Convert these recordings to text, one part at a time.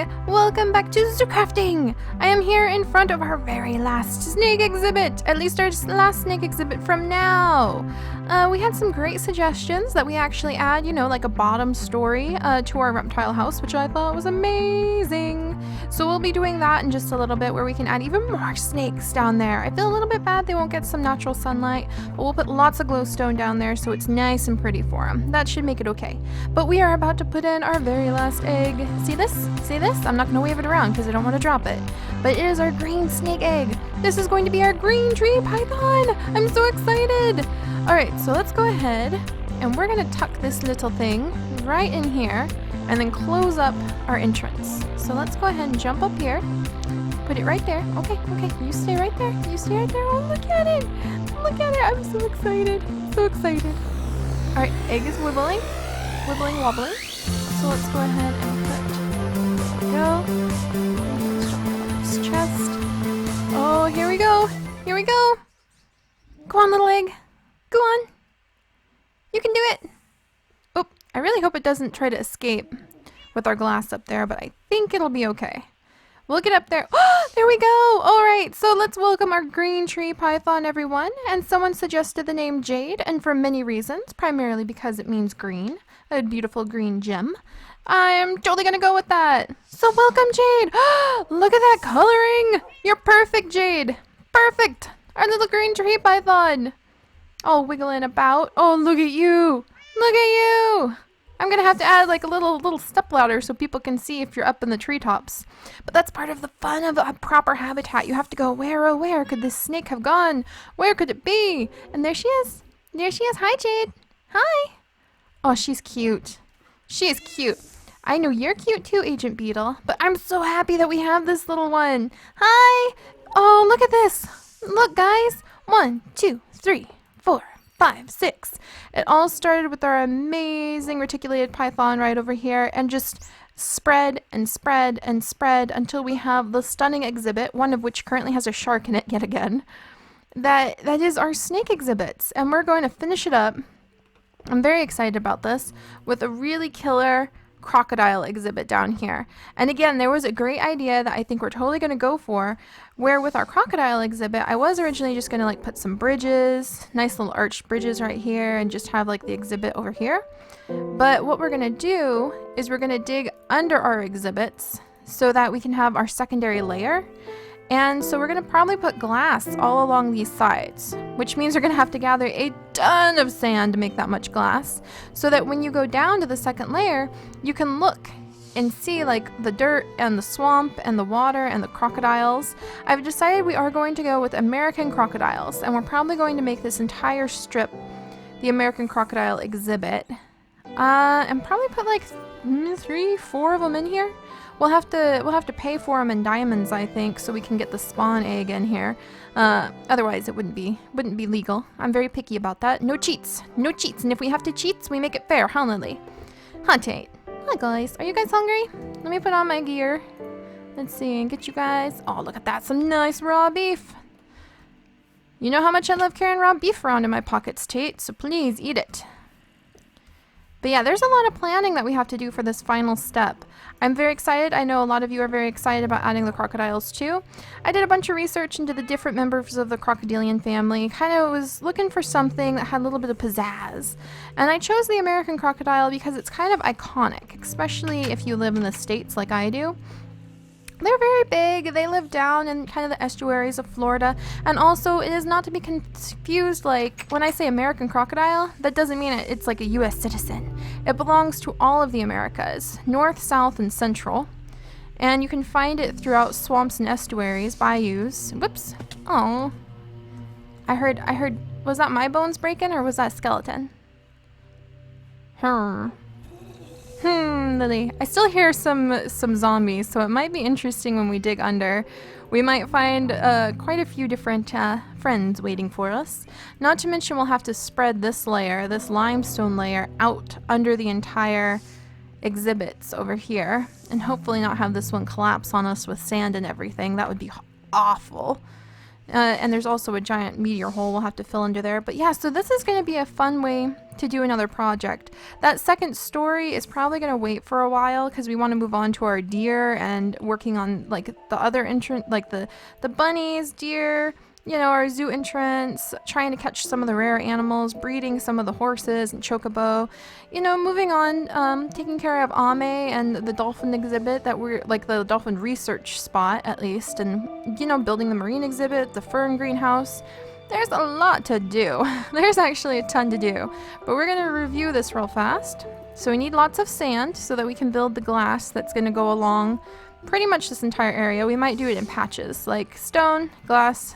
Hi! Welcome back to Zoo Crafting! I am here in front of our very last snake exhibit, at least our last snake exhibit from now. We had some great suggestions that we actually add, like a bottom story to our reptile house, which I thought was amazing. So we'll be doing that in just a little bit, where we can add even more snakes down there. I feel a little bit bad they won't get some natural sunlight, but we'll put lots of glowstone down there so it's nice and pretty for them. That should make it okay. But we are about to put in our very last egg. See this? See this? I'm not going to wave it around because I don't want to drop it. But it is our green snake egg. This is going to be our green tree python. I'm so excited. All right, so let's go ahead and we're going to tuck this little thing right in here and then close up our entrance. So let's go ahead and jump up here. Put it right there. Okay, you stay right there. You stay right there. Oh, look at it. Look at it. I'm so excited. So excited. All right, egg is wibbling, wobbling. So let's go ahead and put, there we go. This chest. Oh, here we go. Here we go. Go on, little egg. Go on. You can do it. Oh, I really hope it doesn't try to escape with our glass up there, but I think it'll be okay. We'll get up there. Oh, there we go. All right, so let's welcome our green tree python, everyone. And someone suggested the name Jade, and for many reasons, primarily because it means green, a beautiful green gem. I'm totally gonna go with that. So welcome, Jade. Look at that coloring. You're perfect, Jade. Perfect. Our little green tree python. All wiggling about. Oh, look at you. Look at you. I'm gonna have to add like a little step ladder so people can see if you're up in the treetops. But that's part of the fun of a proper habitat. You have to go, where, oh, where could this snake have gone? Where could it be? And there she is. There she is. Hi, Jade. Hi. Oh, she's cute. She is cute. I know you're cute too, Agent Beetle, but I'm so happy that we have this little one. Hi. Oh, look at this. Look, guys. 1, 2, 3, 4, 5, 6. It all started with our amazing reticulated python right over here, and just spread and spread and spread until we have the stunning exhibit, one of which currently has a shark in it yet again. That is our snake exhibits, and we're going to finish it up. I'm very excited about this with a really killer crocodile exhibit down here. And again, there was a great idea that I think we're totally going to go for, where with our crocodile exhibit, I was originally just going to like put some bridges, nice little arched bridges right here, and just have like the exhibit over here. But what we're going to do is we're going to dig under our exhibits so that we can have our secondary layer. And so we're going to probably put glass all along these sides, which means we're going to have to gather a ton of sand to make that much glass, so that when you go down to the second layer, you can look and see like the dirt and the swamp and the water and the crocodiles. I've decided we are going to go with American crocodiles, and we're probably going to make this entire strip the American crocodile exhibit. And probably put like 3, 4 of them in here. We'll have to pay for them in diamonds, I think, so we can get the spawn egg in here. Otherwise, it wouldn't be legal. I'm very picky about that. No cheats, no cheats. And if we have to cheat, we make it fair, huh, Lily? Huh, Tate? Hi, guys. Are you guys hungry? Let me put on my gear. Let's see and get you guys. Oh, look at that! Some nice raw beef. You know how much I love carrying raw beef around in my pockets, Tate. So please eat it. But yeah, there's a lot of planning that we have to do for this final step. I'm very excited. I know a lot of you are very excited about adding the crocodiles too. I did a bunch of research into the different members of the crocodilian family. Kind of was looking for something that had a little bit of pizzazz. And I chose the American crocodile because it's kind of iconic, especially if you live in the States like I do. They're very big. They live down in kind of the estuaries of Florida. And also, it is not to be confused, like, when I say American crocodile, that doesn't mean it's like a U.S. citizen. It belongs to all of the Americas, north, south, and central. And you can find it throughout swamps and estuaries, bayous. Whoops. Oh. I heard, was that my bones breaking, or was that skeleton? Lily. I still hear some zombies, so it might be interesting when we dig under. We might find quite a few different friends waiting for us. Not to mention we'll have to spread this layer, this limestone layer, out under the entire exhibits over here, and hopefully not have this one collapse on us with sand and everything. That would be awful. And there's also a giant meteor hole we'll have to fill under there. But yeah, so this is going to be a fun way to do another project. That second story is probably going to wait for a while because we want to move on to our deer and working on like the other entrance, like the bunnies, deer, you know, our zoo entrance, trying to catch some of the rare animals, breeding some of the horses and chocobo, you know, moving on, taking care of Ame and the dolphin exhibit that we're, like the dolphin research spot at least, and, you know, building the marine exhibit, the fern greenhouse. There's a lot to do. There's actually a ton to do, but we're going to review this real fast. So we need lots of sand so that we can build the glass that's going to go along pretty much this entire area. We might do it in patches, like stone, glass,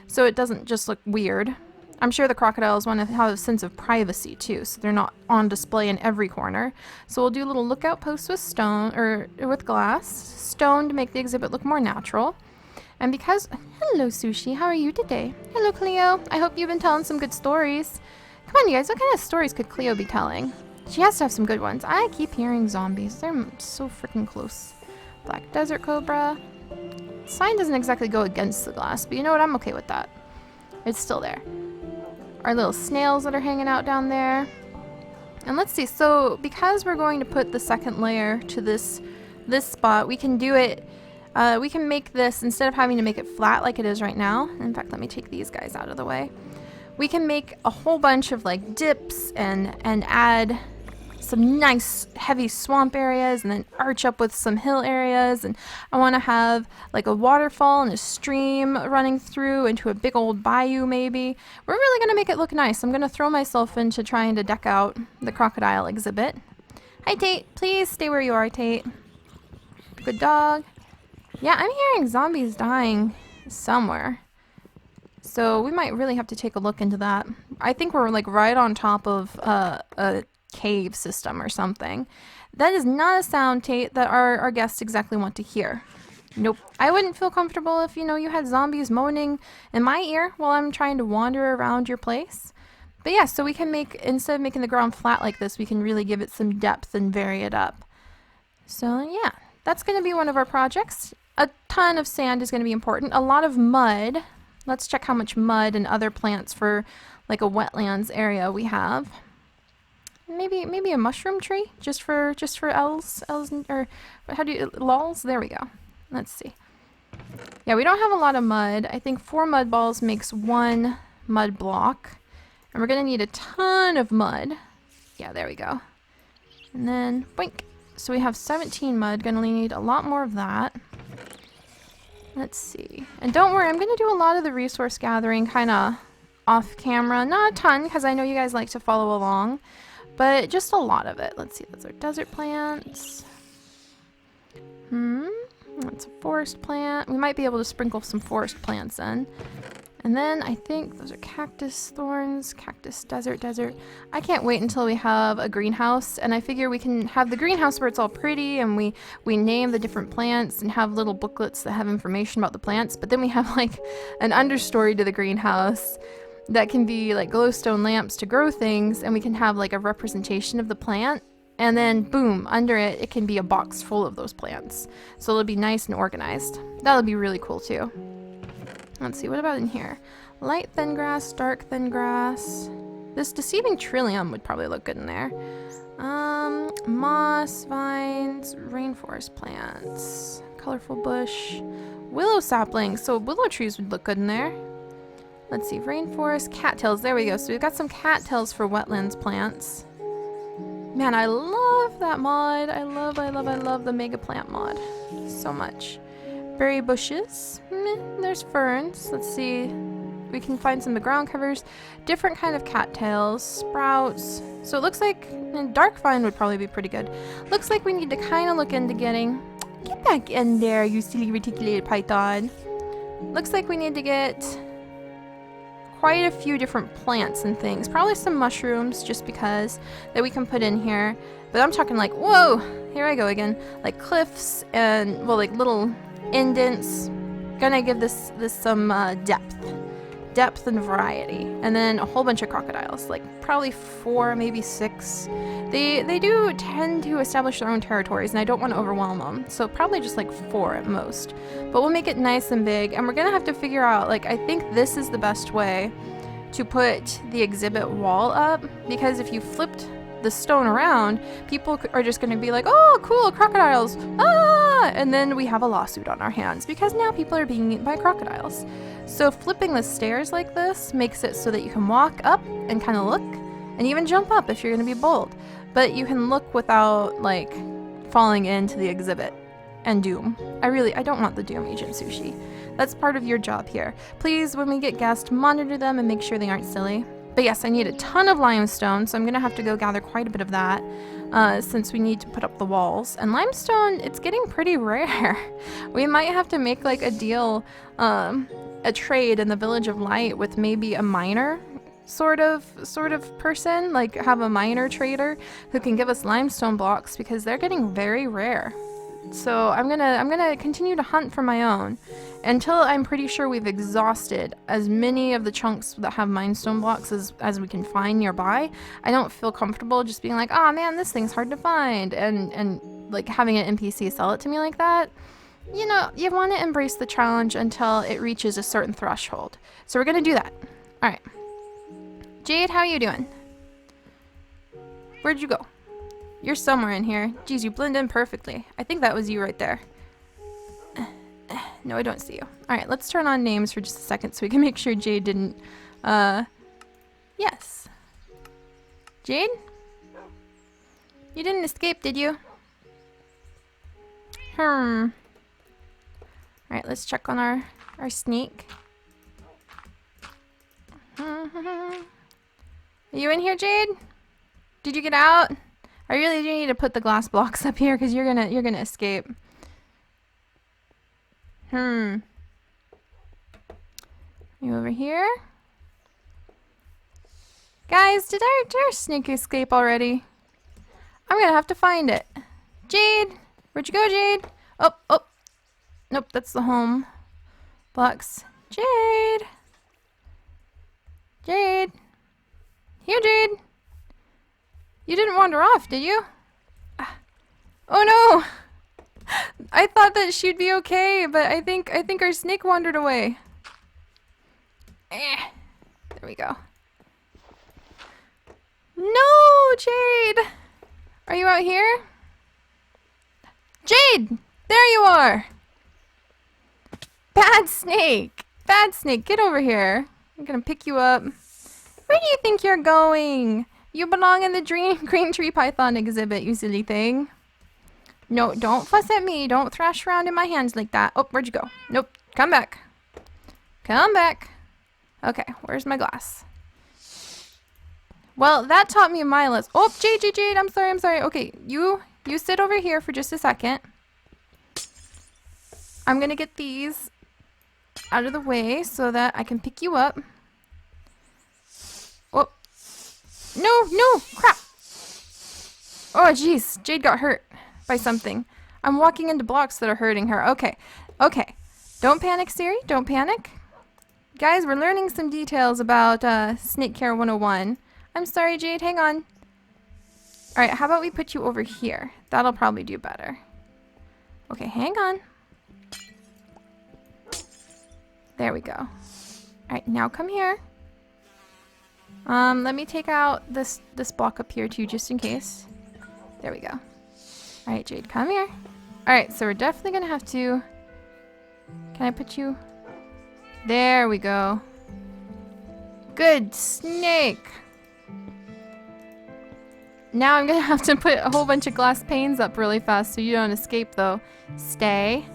so it doesn't just look weird. I'm sure the crocodiles want to have a sense of privacy too, so they're not on display in every corner. So we'll do little lookout posts with stone, or with glass, stone to make the exhibit look more natural. And because, hello Sushi, how are you today? Hello Cleo, I hope you've been telling some good stories. Come on you guys, what kind of stories could Cleo be telling? She has to have some good ones. I keep hearing zombies. They're so freaking close. Black desert cobra. Sign doesn't exactly go against the glass, but you know what? I'm okay with that. It's still there. Our little snails that are hanging out down there. And let's see. So because we're going to put the second layer to this spot, we can do it. We can make this, instead of having to make it flat like it is right now. In fact, let me take these guys out of the way. We can make a whole bunch of like dips and add some nice heavy swamp areas and then arch up with some hill areas, and I want to have like a waterfall and a stream running through into a big old bayou maybe. We're really going to make it look nice. I'm going to throw myself into trying to deck out the crocodile exhibit. Hi Tate, please stay where you are, Tate. Good dog. Yeah, I'm hearing zombies dying somewhere. So we might really have to take a look into that. I think we're like right on top of a cave system or something. That is not a sound, Tate, that our guests exactly want to hear. Nope. I wouldn't feel comfortable if, you know, you had zombies moaning in my ear while I'm trying to wander around your place. But yeah, so we can make, instead of making the ground flat like this, we can really give it some depth and vary it up. So yeah, that's going to be one of our projects. A ton of sand is going to be important. A lot of mud. Let's check how much mud and other plants for like a wetlands area we have. Maybe a mushroom tree just for L's, or how do you, lols? There we go. Let's see. Yeah, we don't have a lot of mud. I think 4 mud balls makes 1 mud block. And we're going to need a ton of mud. Yeah, there we go. And then, boink. So we have 17 mud. Going to need a lot more of that. Let's see. And don't worry, I'm going to do a lot of the resource gathering kind of off camera. Not a ton, because I know you guys like to follow along. But just a lot of it. Let's see. Those are desert plants. That's a forest plant. We might be able to sprinkle some forest plants in. And then I think those are cactus thorns, cactus desert. I can't wait until we have a greenhouse, and I figure we can have the greenhouse where it's all pretty and we name the different plants and have little booklets that have information about the plants, but then we have like an understory to the greenhouse that can be like glowstone lamps to grow things, and we can have like a representation of the plant, and then boom, under it, it can be a box full of those plants. So it'll be nice and organized. That'll be really cool too. Let's see, what about in here? Light thin grass, dark thin grass. This deceiving trillium would probably look good in there. Moss, vines, rainforest plants, colorful bush, willow saplings. So willow trees would look good in there. Let's see, rainforest, cattails. There we go. So we've got some cattails for wetlands plants. Man, I love that mod. I love the mega plant mod so much. Berry bushes. There's ferns. Let's see. We can find some of the ground covers. Different kind of cattails. Sprouts. So it looks like dark vine would probably be pretty good. Looks like we need to kind of look into getting... Get back in there, you silly reticulated python. Looks like we need to get quite a few different plants and things. Probably some mushrooms, just because, that we can put in here. But I'm talking like, whoa! Here I go again. Like cliffs and, well, like little indents. Gonna give this some depth. depth and variety. And then a whole bunch of crocodiles, like probably 4, maybe 6. They do tend to establish their own territories, and I don't want to overwhelm them, so probably just like 4 at most. But we'll make it nice and big, and we're gonna have to figure out, like, I think this is the best way to put the exhibit wall up, because if you flipped the stone around, people are just going to be like, oh, cool, crocodiles, ah! And then we have a lawsuit on our hands because now people are being eaten by crocodiles. So flipping the stairs like this makes it so that you can walk up and kind of look, and even jump up if you're going to be bold. But you can look without, like, falling into the exhibit and doom. I don't want the doom, Agent Sushi. That's part of your job here. Please, when we get guests, monitor them and make sure they aren't silly. But yes, I need a ton of limestone, so I'm gonna have to go gather quite a bit of that since we need to put up the walls. And limestone, it's getting pretty rare. We might have to make like a deal, a trade in the Village of Light with maybe a miner sort of person, like have a miner trader who can give us limestone blocks because they're getting very rare. So I'm gonna continue to hunt for my own until I'm pretty sure we've exhausted as many of the chunks that have limestone blocks as we can find nearby. I don't feel comfortable just being like, oh man, this thing's hard to find, and like having an NPC sell it to me like that. You know, you want to embrace the challenge until it reaches a certain threshold. So we're gonna do that. All right, Jade, how you doing? Where'd you go? You're somewhere in here. Geez, you blend in perfectly. I think that was you right there. No, I don't see you. Alright, let's turn on names for just a second so we can make sure Jade didn't... Yes. Jade? You didn't escape, did you? Alright, let's check on our snake. Are you in here, Jade? Did you get out? I really do need to put the glass blocks up here because you're gonna escape. You over here? Guys, did our snake escape already? I'm gonna have to find it. Jade! Where'd you go, Jade? Oh. Nope, that's the home blocks. Jade! Jade! Here, Jade! You didn't wander off, did you? Oh no! I thought that she'd be okay, but I think our snake wandered away. There we go. No, Jade! Are you out here? Jade! There you are! Bad snake! Bad snake, get over here. I'm gonna pick you up. Where do you think you're going? You belong in the green tree python exhibit, you silly thing. No, don't fuss at me. Don't thrash around in my hands like that. Oh, where'd you go? Nope. Come back. Come back. Okay, where's my glass? Well, that taught me my lesson. Oh, Jade, I'm sorry. Okay, you sit over here for just a second. I'm gonna get these out of the way so that I can pick you up. Oh. No, crap. Oh, jeez, Jade got hurt by something. I'm walking into blocks that are hurting her. Okay. Don't panic, Seri. Don't panic. Guys, we're learning some details about Snake Care 101. I'm sorry, Jade. Hang on. Alright, how about we put you over here? That'll probably do better. Okay, hang on. There we go. Alright, now come here. Let me take out this block up here too, just in case. There we go. Alright, Jade, come here. Alright, so we're definitely gonna have to... Can I put you... There we go. Good snake! Now I'm gonna have to put a whole bunch of glass panes up really fast so you don't escape, though. Stay.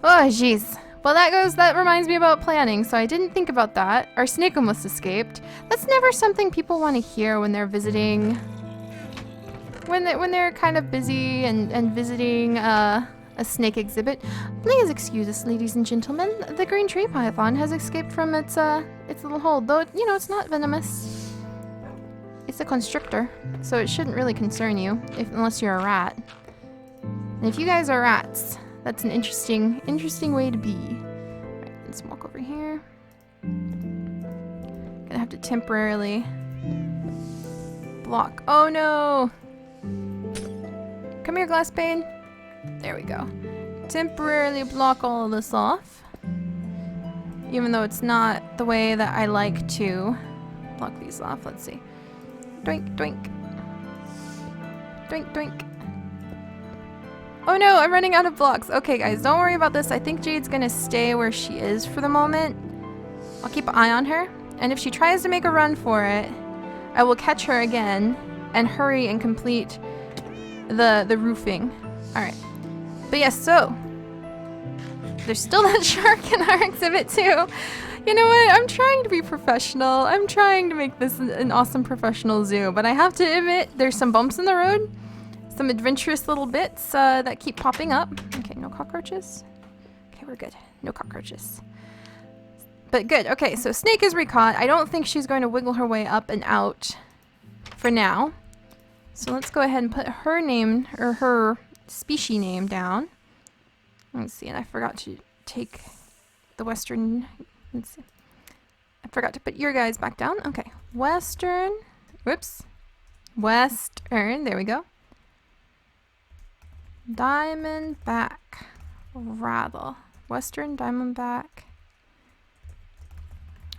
Oh, jeez. Well, that reminds me about planning, so I didn't think about that. Our snake almost escaped. That's never something people want to hear when they're visiting... When they're kind of busy and visiting a snake exhibit. Please excuse us, ladies and gentlemen. The green tree python has escaped from its little hole, though, you know, it's not venomous. It's a constrictor, so it shouldn't really concern you, unless you're a rat. And if you guys are rats, that's an interesting way to be. Alright, let's walk over here. to temporarily block. Oh no! Come here, glass pane. There we go. Temporarily block all of this off. Even though it's not the way that I like to block these off. Let's see. Doink, doink. Doink, doink. Oh no, I'm running out of blocks. Okay, guys, don't worry about this. I think Jade's gonna stay where she is for the moment. I'll keep an eye on her. And if she tries to make a run for it, I will catch her again and hurry and complete the roofing. Alright. But yes, so there's still that shark in our exhibit too. You know what? I'm trying to be professional. I'm trying to make this an awesome professional zoo, but I have to admit there's some bumps in the road, some adventurous little bits that keep popping up. Okay, no cockroaches. Okay, we're good. No cockroaches. But good. Okay, so snake is recaught. I don't think she's going to wiggle her way up and out for now. So let's go ahead and put her name, or her species name down. Let's see, and I forgot to take the western. Let's see. I forgot to put your guys back down. Okay. Western. Whoops. Western. There we go. Diamondback rattle. Western diamondback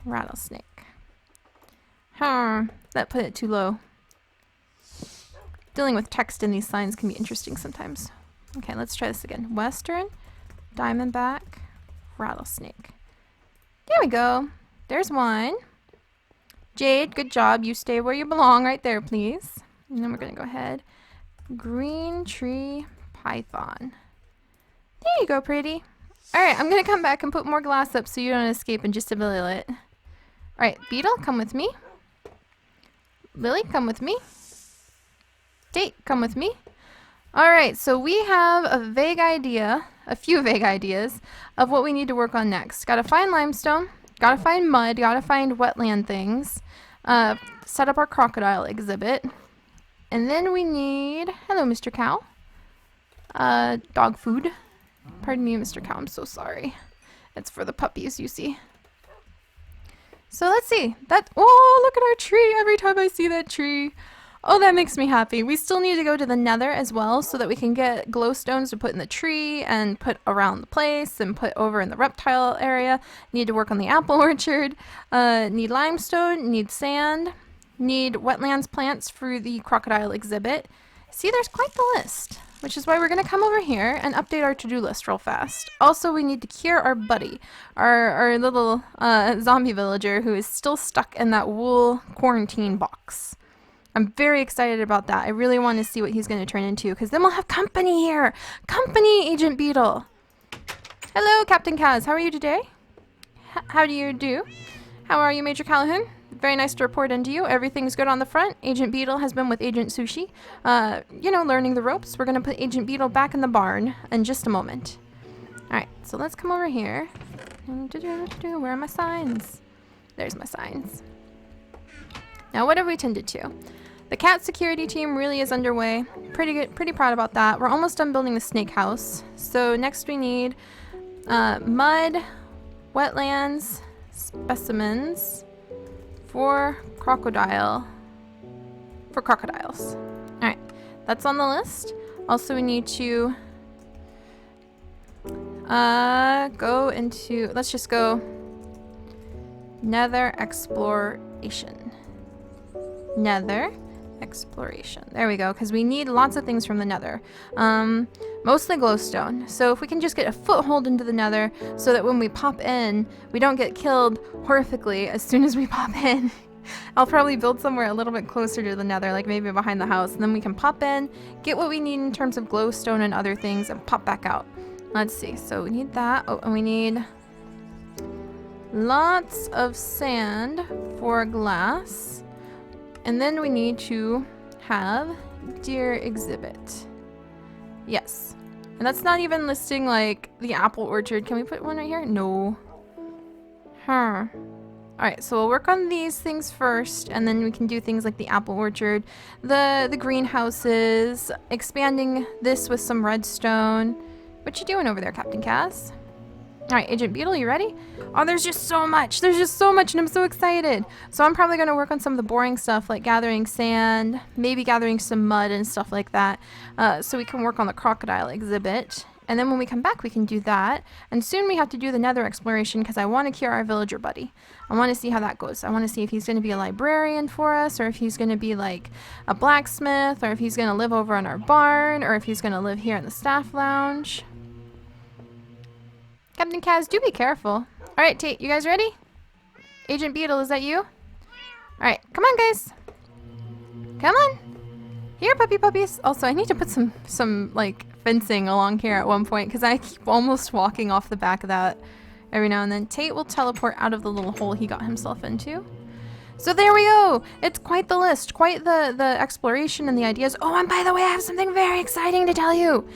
rattlesnake. That put it too low. Dealing with text in these signs can be interesting sometimes. Okay, let's try this again. Western diamondback rattlesnake. There we go. There's one. Jade, good job. You stay where you belong right there, please. And then we're going to go ahead. Green tree python. There you go, pretty. Alright, I'm going to come back and put more glass up so you don't escape in just a minute. Alright, beetle, come with me. Lily, come with me. Date, come with me. Alright, so we have a few vague ideas of what we need to work on next. Gotta find limestone, gotta find mud, gotta find wetland things, set up our crocodile exhibit, and then we need, hello Mr. Cow, dog food. Pardon me, Mr. Cow, I'm so sorry. It's for the puppies, you see. So let's see, oh, look at our tree. Every time I see that tree, oh, that makes me happy. We still need to go to the nether as well so that we can get glowstones to put in the tree and put around the place and put over in the reptile area. Need to work on the apple orchard. Need limestone, need sand, need wetlands plants for the crocodile exhibit. See, there's quite the list, which is why we're going to come over here and update our to-do list real fast. Also, we need to cure our buddy, our little zombie villager who is still stuck in that wool quarantine box. I'm very excited about that. I really want to see what he's going to turn into, because then we'll have company here. Company, Agent Beetle. Hello, Captain Kaz. How are you today? How do you do? How are you, Major Callahan? Very nice to report into you. Everything's good on the front. Agent Beetle has been with Agent Sushi. You know, learning the ropes. We're going to put Agent Beetle back in the barn in just a moment. Alright, so let's come over here. Where are my signs? There's my signs. Now, what have we tended to? The cat security team really is underway. Pretty good, pretty proud about that. We're almost done building the snake house. So next we need mud, wetlands, specimens for crocodiles. Alright, that's on the list. Also, we need to go into, let's just go nether exploration. Nether exploration. There we go, because we need lots of things from the nether. Mostly glowstone. So if we can just get a foothold into the nether so that when we pop in, we don't get killed horrifically as soon as we pop in. I'll probably build somewhere a little bit closer to the nether, like maybe behind the house, and then we can pop in, get what we need in terms of glowstone and other things, and pop back out. Let's see. So we need that. Oh, and we need lots of sand for glass. And then we need to have deer exhibit. Yes. And that's not even listing like the apple orchard. Can we put one right here? No. Alright, so we'll work on these things first, and then we can do things like the apple orchard, the greenhouses, expanding this with some redstone. What you doing over there, Captain Cass? All right, Agent Beetle, you ready? Oh, there's just so much. There's just so much, and I'm so excited. So I'm probably going to work on some of the boring stuff, like gathering sand, maybe gathering some mud and stuff like that, so we can work on the crocodile exhibit. And then when we come back, we can do that. And soon we have to do the nether exploration because I want to cure our villager buddy. I want to see how that goes. I want to see if he's going to be a librarian for us, or if he's going to be like a blacksmith, or if he's going to live over in our barn, or if he's going to live here in the staff lounge. Captain Kaz, do be careful. Alright, Tate, you guys ready? Agent Beetle, is that you? Alright, come on, guys. Come on. Here, puppies. Also, I need to put some like, fencing along here at one point, because I keep almost walking off the back of that every now and then. Tate will teleport out of the little hole he got himself into. So there we go. It's quite the list, quite the exploration and the ideas. Oh, and by the way, I have something very exciting to tell you.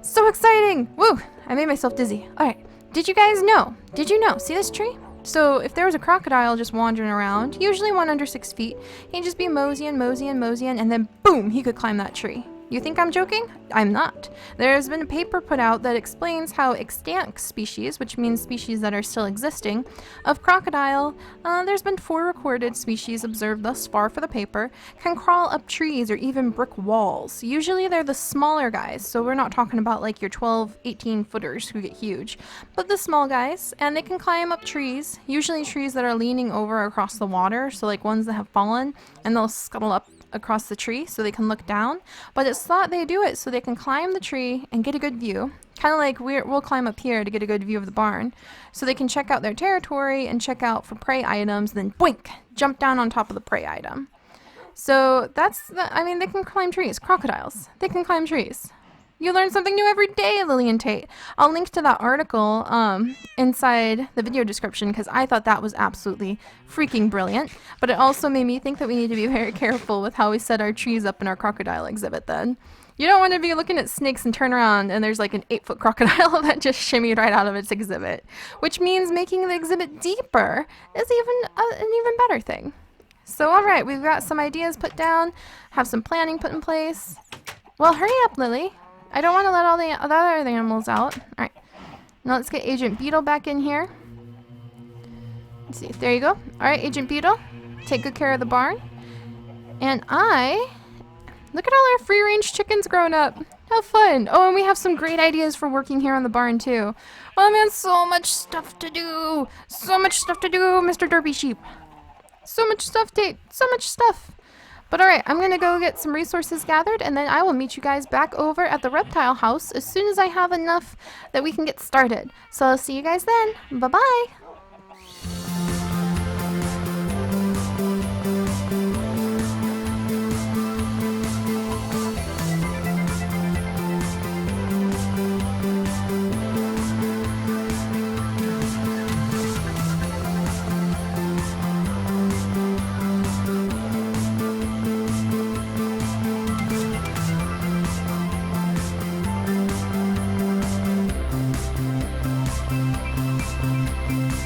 So exciting. Woo, I made myself dizzy. Alright. Did you guys know? Did you know? See this tree? So if there was a crocodile just wandering around, usually one under 6 feet, he'd just be moseying, and then boom, he could climb that tree. You think I'm joking? I'm not. There's been a paper put out that explains how extant species, which means species that are still existing, of crocodile, there's been 4 recorded species observed thus far for the paper, can crawl up trees or even brick walls. Usually they're the smaller guys, so we're not talking about like your 12, 18 footers who get huge, but the small guys, and they can climb up trees, usually trees that are leaning over across the water, so like ones that have fallen, and they'll scuttle up across the tree so they can look down, but it's thought they do it so they can climb the tree and get a good view, kind of like we'll climb up here to get a good view of the barn, so they can check out their territory and check out for prey items, then boink, jump down on top of the prey item. So that's I mean, they can climb trees. Crocodiles, they can climb trees. You learn something new every day, Lily and Tate. I'll link to that article inside the video description because I thought that was absolutely freaking brilliant. But it also made me think that we need to be very careful with how we set our trees up in our crocodile exhibit then. You don't want to be looking at snakes and turn around and there's like an 8-foot crocodile that just shimmied right out of its exhibit. Which means making the exhibit deeper is an even better thing. So alright, we've got some ideas put down, have some planning put in place. Well, hurry up, Lily. I don't want to let all the other animals out. Alright. Now let's get Agent Beetle back in here. Let's see. There you go. Alright, Agent Beetle. Take good care of the barn. And look at all our free-range chickens grown up. How fun. Oh, and we have some great ideas for working here on the barn, too. Oh, man, so much stuff to do. So much stuff to do, Mr. Derpy Sheep. So much stuff, Tate. So much stuff. But alright, I'm going to go get some resources gathered, and then I will meet you guys back over at the reptile house as soon as I have enough that we can get started. So I'll see you guys then. Bye-bye!